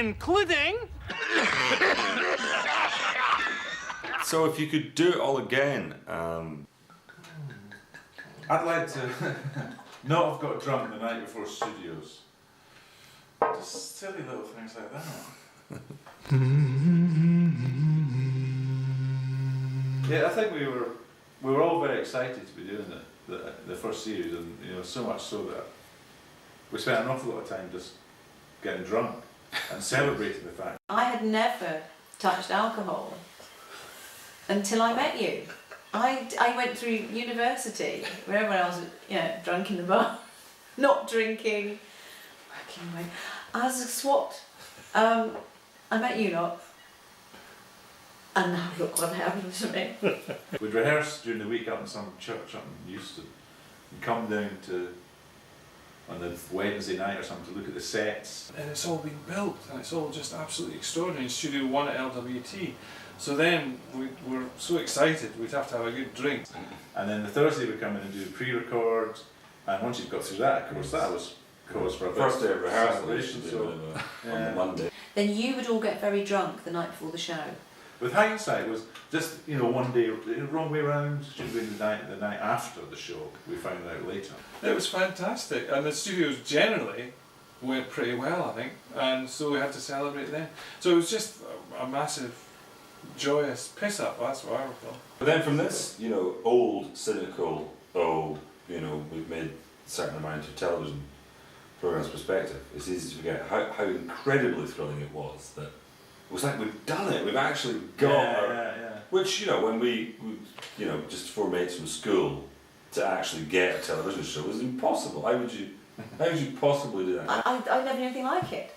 including... So if you could do it all again, I'd like to not have got drunk the night before studios. Just silly little things like that. Yeah, I think we were all very excited to be doing the first series, and so much so that we spent an awful lot of time just getting drunk and celebrating the fact. I had never touched alcohol until I met you. I went through university, wherever I was, drunk in the bar, not drinking, working away. I was a SWAT. I met you lot, and now look what happened to me. We'd rehearse during the week out in some church up in Euston, and come down on the Wednesday night or something to look at the sets. And it's all been built, and it's all just absolutely extraordinary in Studio 1 at LWT. So then we were so excited we'd have to have a good drink. And then the Thursday we'd come in and do pre-record, and once you've got through that, of course, that was cause for a first day of rehearsal celebration, on the Monday. Then you would all get very drunk the night before the show. With hindsight, it was just one day, wrong way round. Should have been the night after the show. We found out later. It was fantastic, and the studios generally went pretty well, I think, and so we had to celebrate then. So it was just a massive, joyous piss up. That's what I recall. But then from this, old, cynical, we've made a certain amount of television programmes perspective, it's easy to forget how incredibly thrilling it was that it was like we've done it, we've actually got which, when we just four mates from school to actually get a television show was impossible. How would you possibly do that? I never knew anything like it.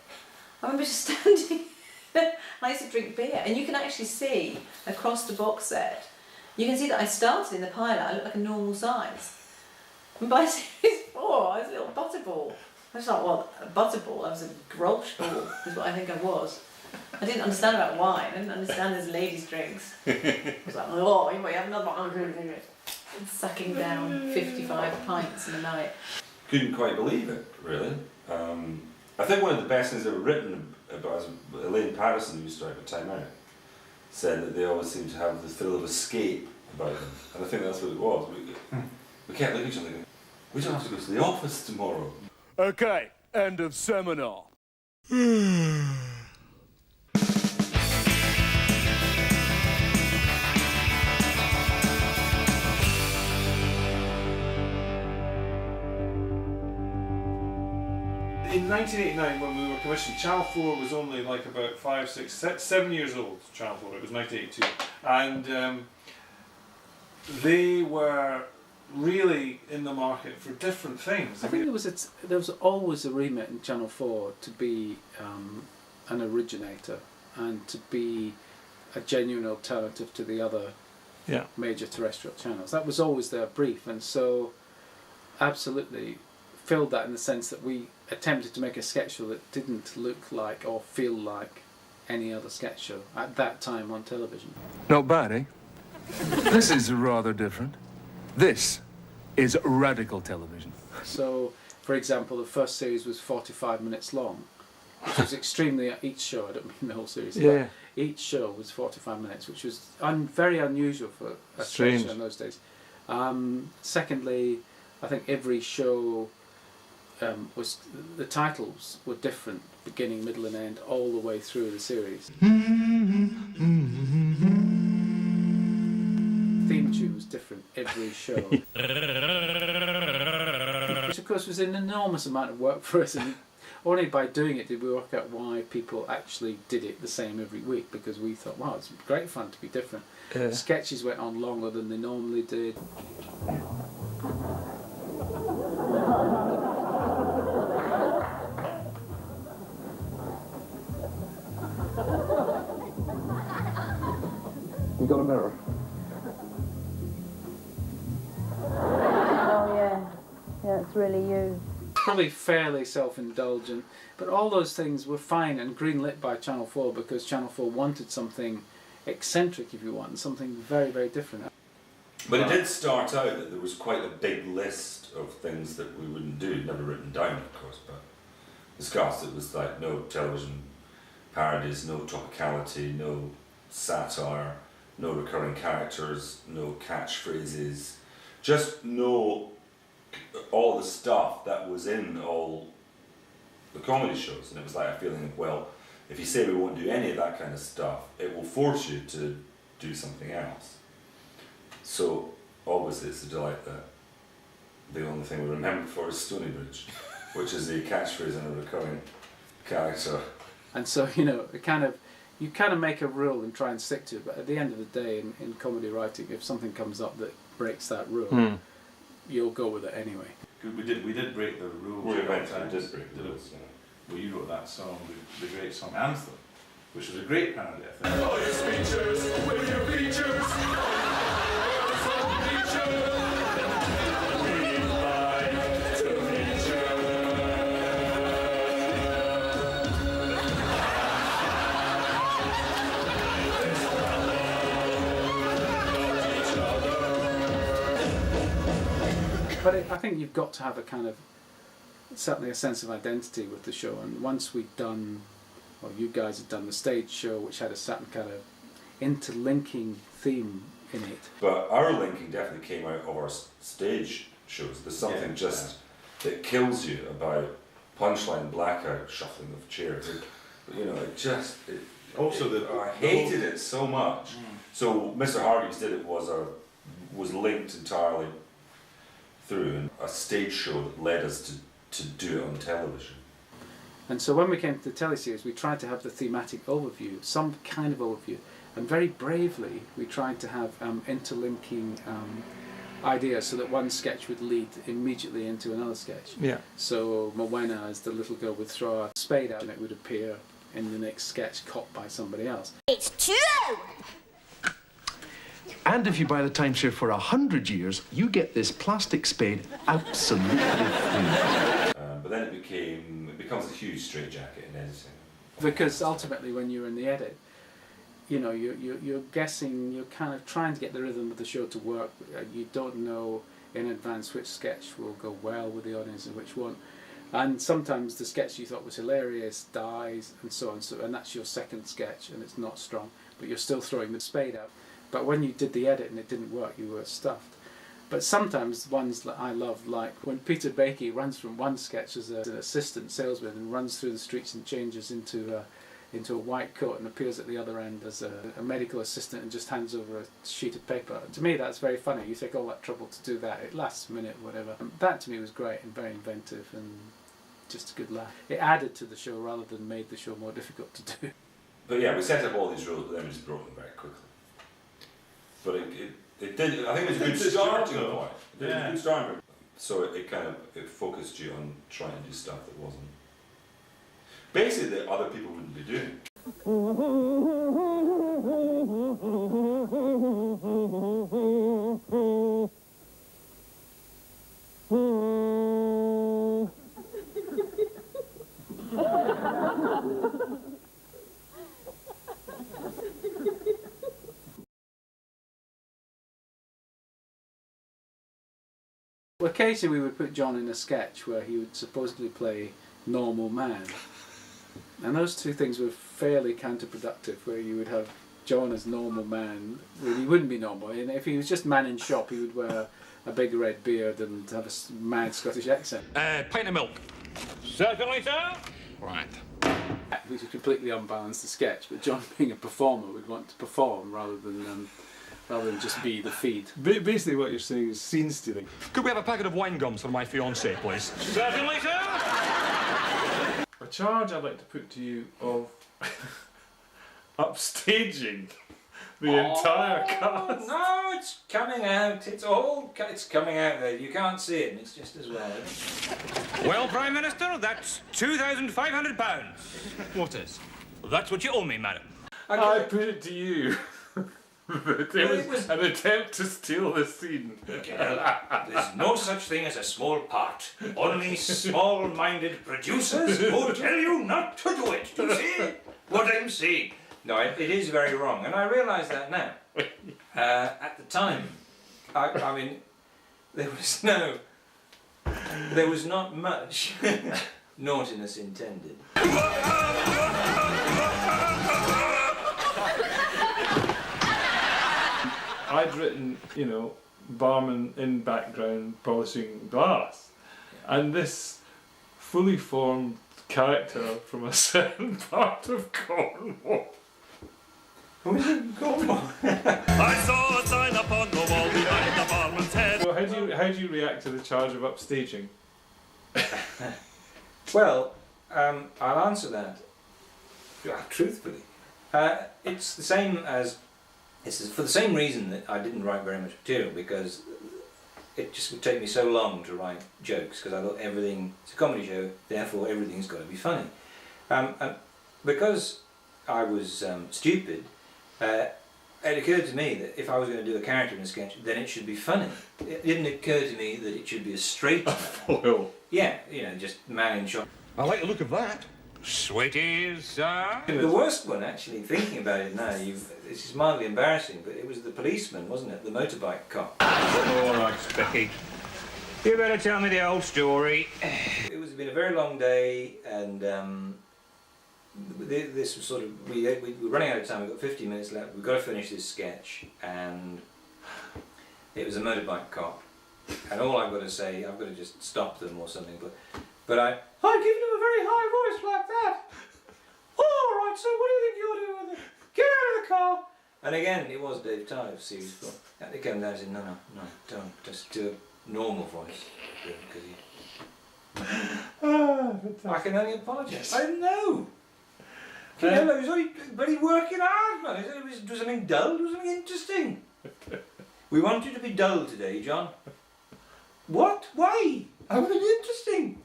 I remember just standing I used to drink beer, and you can actually see across the box set, you can see that I started in the pilot, I looked like a normal size. And by series 4, I was a little butterball. I was like, well, a butterball, I was a grolsch ball, is what I think I was. I didn't understand about wine, I didn't understand there's ladies' drinks. I was like, oh, you might have another one. Sucking down 55 pints in a night. Couldn't quite believe it, really. I think one of the best things ever written about Elaine Patterson, who used to write for Time Out, said that they always seem to have the thrill of escape about them. And I think that's what it was. We kept looking at each other going, we don't have to go to the office tomorrow. Okay, end of seminar. In 1989, when we were commissioned, Channel 4 was only like about 5, 6, 7 years old. Channel 4, it was 1982, and they were really in the market for different things. I think there was always a remit in Channel 4 to be an originator and to be a genuine alternative to the other major terrestrial channels. That was always their brief, and so absolutely filled that in the sense that we attempted to make a sketch show that didn't look like or feel like any other sketch show at that time on television. Not bad, eh? This is rather different. This is radical television. So, for example, the first series was 45 minutes long, which was extremely, each show, I don't mean the whole series, but each show was 45 minutes, which was very unusual for a sketch show in those days. Secondly, I think every show the titles were different, beginning, middle and end, all the way through the series. Theme tune was different every show. Which of course was an enormous amount of work for us, and only by doing it did we work out why people actually did it the same every week, because we thought, wow, it's great fun to be different. Sketches went on longer than they normally did. You got a mirror? Oh yeah, it's really you. Probably fairly self-indulgent, but all those things were fine and green-lit by Channel 4 because Channel 4 wanted something eccentric, if you want, something very, very different. But it did start out that there was quite a big list of things that we wouldn't do, never written down of course, but discussed. It was like no television parodies, no topicality, no satire, no recurring characters, no catchphrases, just no all the stuff that was in all the comedy shows. And it was like a feeling of, well, if you say we won't do any of that kind of stuff, it will force you to do something else. So obviously it's a delight that the only thing we remember for is Stonybridge, which is a catchphrase and a recurring character. And so, you know, you kind of make a rule and try and stick to it, but at the end of the day in comedy writing, if something comes up that breaks that rule, you'll go with it anyway. We did break the rules. We a couple eventually times. did break the rules, yeah. Well, you wrote that song, the great song Anthem, which was a great parody, I think. But I think you've got to have a kind of, certainly a sense of identity with the show. And once we'd done, well, you guys had done the stage show, which had a certain kind of interlinking theme in it. But our linking definitely came out of our stage shows. There's something that kills you about punchline, blackout, shuffling of chairs. You know, I hated it so much. So Mr. Hargreaves did it was linked entirely through and a stage show that led us to do it on television. And so when we came to the teleseries, we tried to have the thematic overview, some kind of overview, and very bravely we tried to have interlinking ideas so that one sketch would lead immediately into another sketch. Yeah. So Morwenna, as the little girl, would throw a spade out and it would appear in the next sketch caught by somebody else. It's true! And if you buy the timeshare for 100 years, you get this plastic spade absolutely free. But then it becomes a huge straitjacket in editing. Because ultimately when you're in the edit, you know, you're guessing, you're kind of trying to get the rhythm of the show to work. You don't know in advance which sketch will go well with the audience and which won't. And sometimes the sketch you thought was hilarious dies and so on, and that's your second sketch and it's not strong, but you're still throwing the spade out. But when you did the edit and it didn't work, you were stuffed. But sometimes ones that I love, like when Peter Bakey runs from one sketch as an assistant salesman and runs through the streets and changes into a white coat and appears at the other end as a medical assistant and just hands over a sheet of paper. To me, that's very funny. You take all that trouble to do that. It lasts a minute, whatever. And that to me was great and very inventive and just a good laugh. It added to the show rather than made the show more difficult to do. But yeah, we set up all these rules, but then we just broke them very quickly. But it did. I think it was a good starting point. It was a good starting point. So it focused you on trying to do stuff that wasn't basically that other people wouldn't be doing. Occasionally we would put John in a sketch where he would supposedly play normal man. And those two things were fairly counterproductive, where you would have John as normal man, well, he wouldn't be normal. And if he was just man in shop, he would wear a big red beard and have a mad Scottish accent. Pint of milk. Certainly, sir. Right. Which would completely unbalance the sketch, but John, being a performer, would want to perform rather than just be the feed. Basically what you're saying is scene stealing. Could we have a packet of wine gums for my fiancée, please? Certainly, sir. A charge I'd like to put to you of upstaging the entire cast. No, it's coming out. It's coming out there. You can't see it, and it's just as well. Well, Prime Minister, that's £2,500. What is? Well, that's what you owe me, madam. I put it to you. It was an attempt to steal the scene. There's no such thing as a small part. Only small-minded producers who tell you not to do it. Do you see what I'm saying? No, it is very wrong, and I realise that now. At the time, I mean, there was not much naughtiness intended. I'd written, you know, barman in background polishing glass, and this fully formed character from a certain part of Cornwall. Who is it? Cornwall? I saw a sign upon the wall behind the barman's head. So how do you react to the charge of upstaging? Well, I'll answer that truthfully. It's the same as, it's for the same reason that I didn't write very much material, because it just would take me so long to write jokes, because I thought everything, it's a comedy show, therefore everything's got to be funny. And because I was stupid, it occurred to me that if I was going to do a character in a sketch, then it should be funny. It didn't occur to me that it should be a straight man. Foil. Yeah, you know, just man in shot. I like the look of that. Sweeties, sir. The worst one, actually, thinking about it now, this is mildly embarrassing, but it was the policeman, wasn't it? The motorbike cop. All right, Becky. You better tell me the old story. It was been a very long day, and this was sort of, we were running out of time. We've got 15 minutes left. We've got to finish this sketch, and it was a motorbike cop. And all I've got to say, I've got to just stop them or something, but I've given him a very high voice like that. All right, so what do you think you're doing with it? Get out of the car. And again, it was Dave Ty of Series 4. And they came down and said, no, don't, just do a normal voice. I can only apologise. I know. He was only bloody working hard, man. It was something dull, it was something interesting. We want you to be dull today, John. What? Why? I want to be interesting.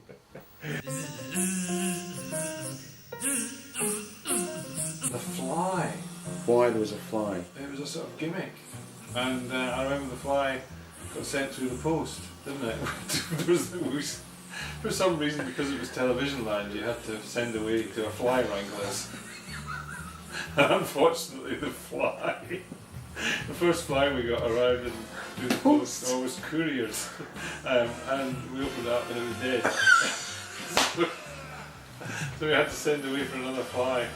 The fly. Why there was a fly? It was a sort of gimmick, and I remember the fly got sent through the post, didn't it? For some reason, because it was television land, you had to send away to a fly wrangler's. And unfortunately, the first fly we got arrived in through the post was couriers, and we opened it up and it was dead. So we had to send away for another fly.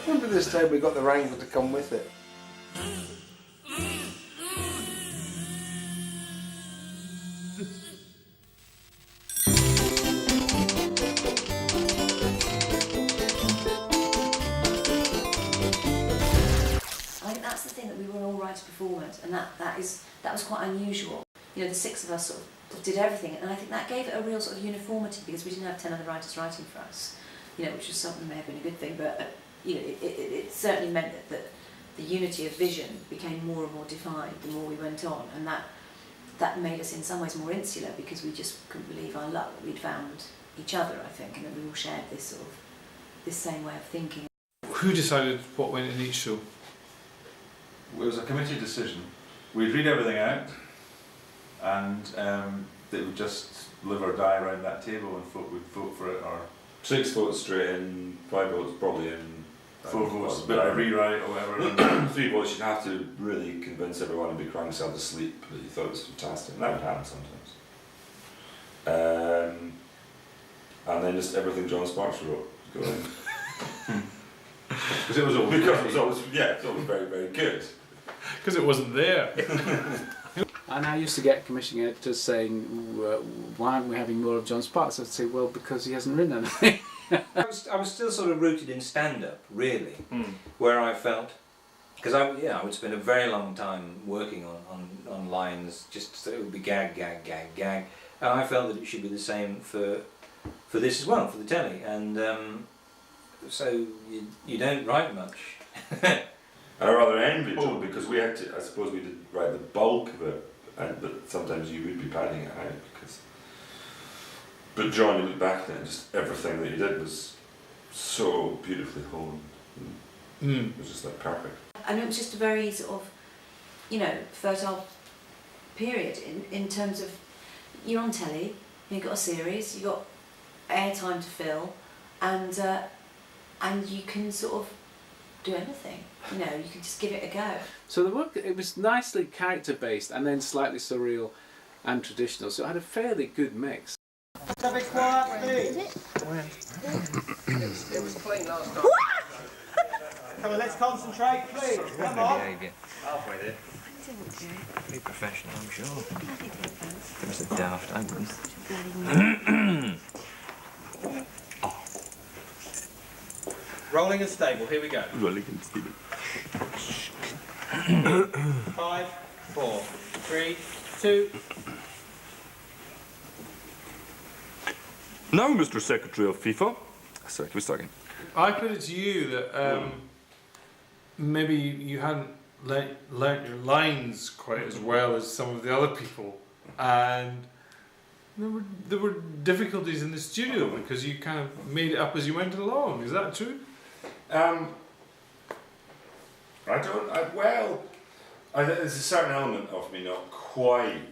Remember this time we got the wrangler to come with it. I think that's the thing, that we were all writer performers, and that was quite unusual. You know, the six of us sort of did everything, and I think that gave it a real sort of uniformity, because we didn't have 10 other writers writing for us. You know, which was something may have been a good thing, but you know, it certainly meant that the unity of vision became more and more defined the more we went on, and that made us in some ways more insular, because we just couldn't believe our luck that we'd found each other, I think, and that we all shared this same way of thinking. Who decided what went in each show? It was a committee decision. We'd read everything out, and they would just live or die around that table, and folk would vote for it, or 6 votes straight in, 5 votes probably in, 4 votes, a bit of a rewrite or whatever. 3 votes you'd have to really convince everyone and be crying yourself to sleep that you thought it was fantastic. And that would happen sometimes. And then just everything John Sparks wrote would go in. Because it was always very, very good. Because it wasn't there. And I used to get commissioning editors saying, why aren't we having more of John Sparks? I'd say, well, because he hasn't written anything. I was still sort of rooted in stand-up, really, where I felt, because I would spend a very long time working on lines, just so it would be gag, gag, gag, gag, and I felt that it should be the same for this as well, for the telly, and so you don't write much. And I rather envied it because we had to, I suppose we did write the bulk of it, but sometimes you would be padding it out because. But John, you look back at it, and just everything that you did was so beautifully honed. It was just like perfect. And it was just a very sort of, you know, fertile period in terms of, you're on telly, you've got a series, you've got airtime to fill, and you can sort of do anything. You know, you can just give it a go. So the work, it was nicely character-based and then slightly surreal and traditional, so it had a fairly good mix. Be quiet, please. It was clean last time. Come on, let's concentrate, please. Come on. Halfway there. didn't do it. Be professional, I'm sure. Bloody did, though. It was a daft, I wouldn't. Bloody Rolling and stable, here we go. Rolling and stable. 5, 4, 3, 2. Now, Mr. Secretary of FIFA. Sorry, can we start again? I put it to you that maybe you hadn't learnt your lines quite as well as some of the other people, and there were difficulties in the studio because you kind of made it up as you went along. Is that true? There's a certain element of me not quite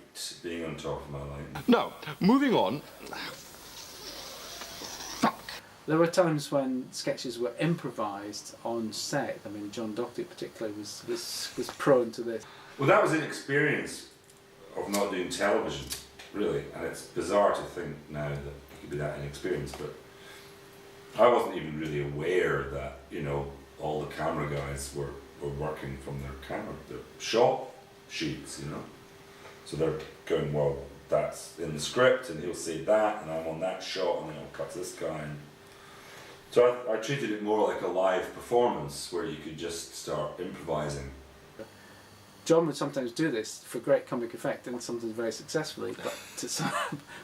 being on top of my line. Now, moving on. There were times when sketches were improvised on set. I mean, John Doherty particularly was prone to this. Well, that was an experience of not doing television, really, and it's bizarre to think now that it could be that inexperienced, but I wasn't even really aware that, you know, all the camera guys were working from their shot sheets, you know. So they're going, well, that's in the script, and he'll say that, and I'm on that shot, and then I'll cut this guy. And so I treated it more like a live performance where you could just start improvising. John would sometimes do this for great comic effect and sometimes very successfully,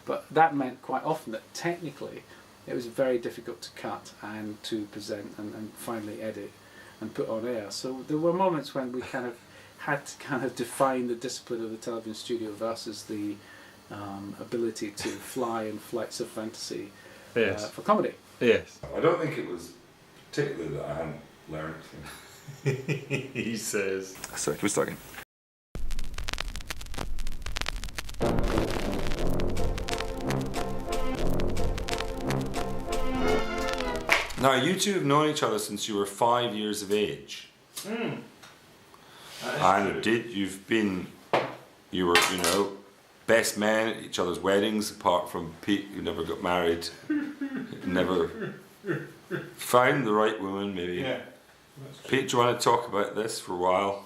but that meant quite often that technically it was very difficult to cut and to present and finally edit and put on air. So there were moments when we kind of had to kind of define the discipline of the television studio versus the ability to fly in flights of fantasy for comedy. Yes. I don't think it was particularly that I hadn't learned. He says. Sorry, can we start again? Now, you two have known each other since you were 5 years of age. And you were, you know, best men at each other's weddings, apart from Pete, who never got married, never found the right woman, maybe. Yeah. Pete, do you want to talk about this for a while?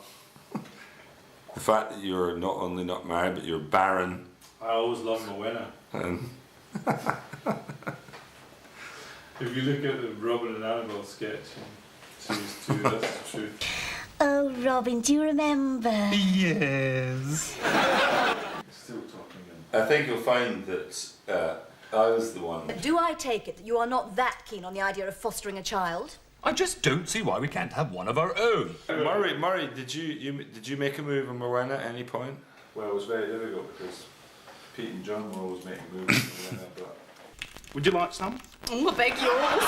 The fact that you're not only not married, but you're barren. I always love my winner. And if you look at the Robin and Annabelle sketch, series 2, that's the truth. Oh, Robin, do you remember? Yes. Still talking. I think you'll find that I was the one. Do I take it that you are not that keen on the idea of fostering a child? I just don't see why we can't have one of our own. Murray, did you make a move on Morwenna at any point? Well, it was very difficult because Pete and John were always making moves on Morwenna, but... Would you like some? Oh, I beg yours.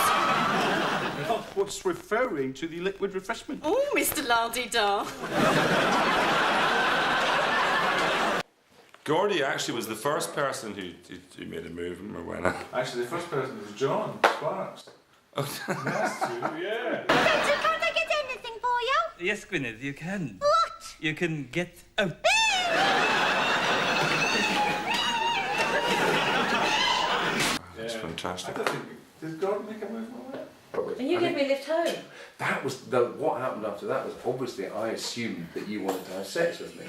Oh, what's referring to the liquid refreshment? Oh, Mr. La-di-da. Gordy actually was the first person who made a move on Morwenna. Actually, the first person was John Sparks. Oh, that's true, yeah. Can't I get anything for you? Yes, Gwyneth, you can. What? You can get out. That's fantastic. I don't think... Did God make a move on that? And you gave me a lift home. That was what happened after that was obviously I assumed that you wanted to have sex with me.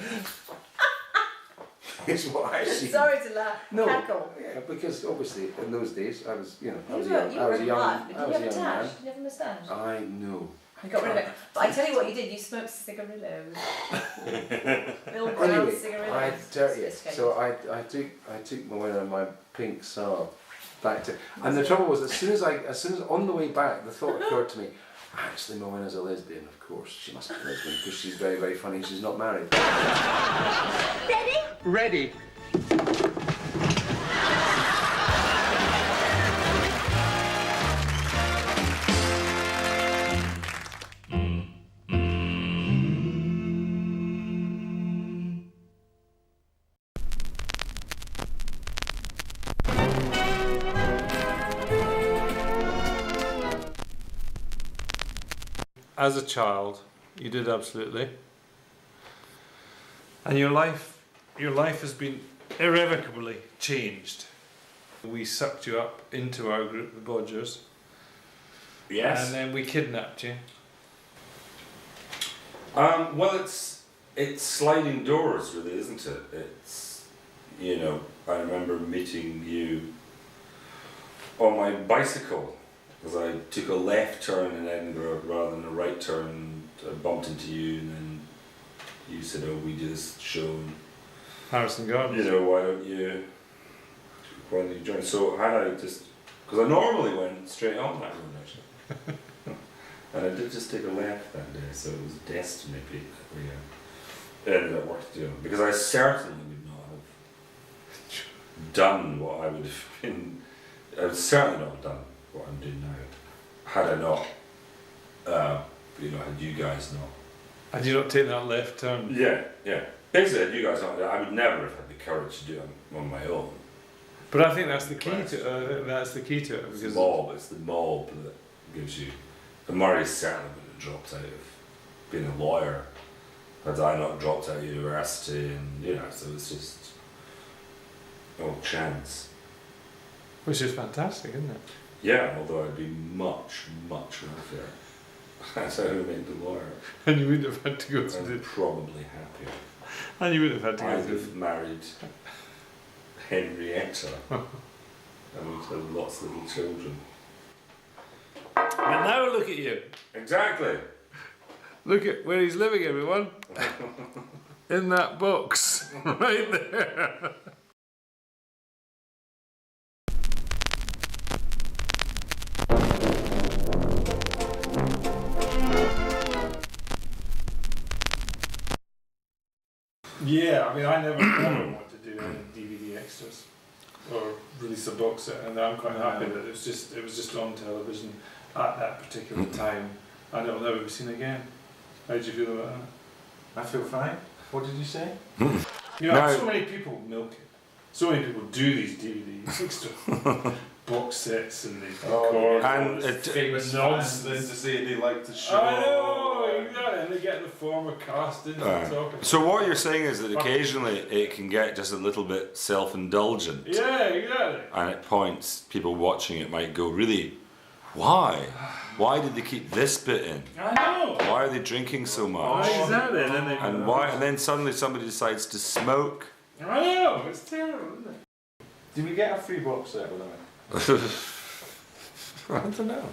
Is what I assumed. Sorry to laugh. No, Cackle. yeah, because obviously in those days I was, you know, I You was were a young alive, but I did was you a have a young man. tash? Did you have a moustache? I know. I got rid of it. But I tell you what you did, you smoked cigarillos. Bill Brown Anyway, cigarillos. so I took my pink Saab back to, and the trouble was as soon as on the way back the thought occurred to me, actually Morwenna's a lesbian, of course. She must be a lesbian because she's very, very funny and she's not married. Ready? Ready. As a child, you did absolutely. And your life has been irrevocably changed. We sucked you up into our group, the Bodgers. Yes. And then we kidnapped you. Well, it's it's sliding doors, really, isn't it? It's, you know, I remember meeting you on my bicycle because I took a left turn in Edinburgh rather than a right turn. I bumped into you, and then you said, "Oh, we do this show in Harrison Gardens. You know, why don't you join?" So had I just, because I normally went straight on that road actually, and I did just take a left that day, so it was destiny that we ended up working together. Because I certainly would not have done what I would have been. I would certainly not have done what I'm doing now had I not, you know, had you guys not. Had you not taken that left turn? Yeah. Basically, had you guys not, I would never have had the courage to do it on my own. But I think that's the key to it. That's the key to it. It's the mob that gives you. And Murray certainly would have dropped out of being a lawyer had I not dropped out of university, and you know, so it's just all chance. Which is fantastic, isn't it? Yeah, although I'd be much wealthier as I remained a lawyer. And you wouldn't have had to go to I'm probably happier. And you wouldn't have had to I'd go to have married Henrietta and we'd had lots of little children. And now look at you. Exactly. Look at where he's living, everyone. In that box, right there. Yeah, I mean, I never ever wanted to do any DVD extras or release a box set, and I'm quite happy that it was just on television at that particular time, and it'll never be seen again. How did you feel about that? I feel fine. What did you say? You know, so many people milk it. So many people do these DVD extra box sets, and they record and it's famous nonsense to say they like the show. I know, exactly, and they get the former cast in and talking. So what you're saying is that occasionally it can get just a little bit self-indulgent. Yeah, exactly. And at points, people watching it might go, really, why? Why did they keep this bit in? I know. Why are they drinking so much? Exactly. And then suddenly somebody decides to smoke. I know, it's terrible, isn't it? Did we get a free box set with that? I don't know.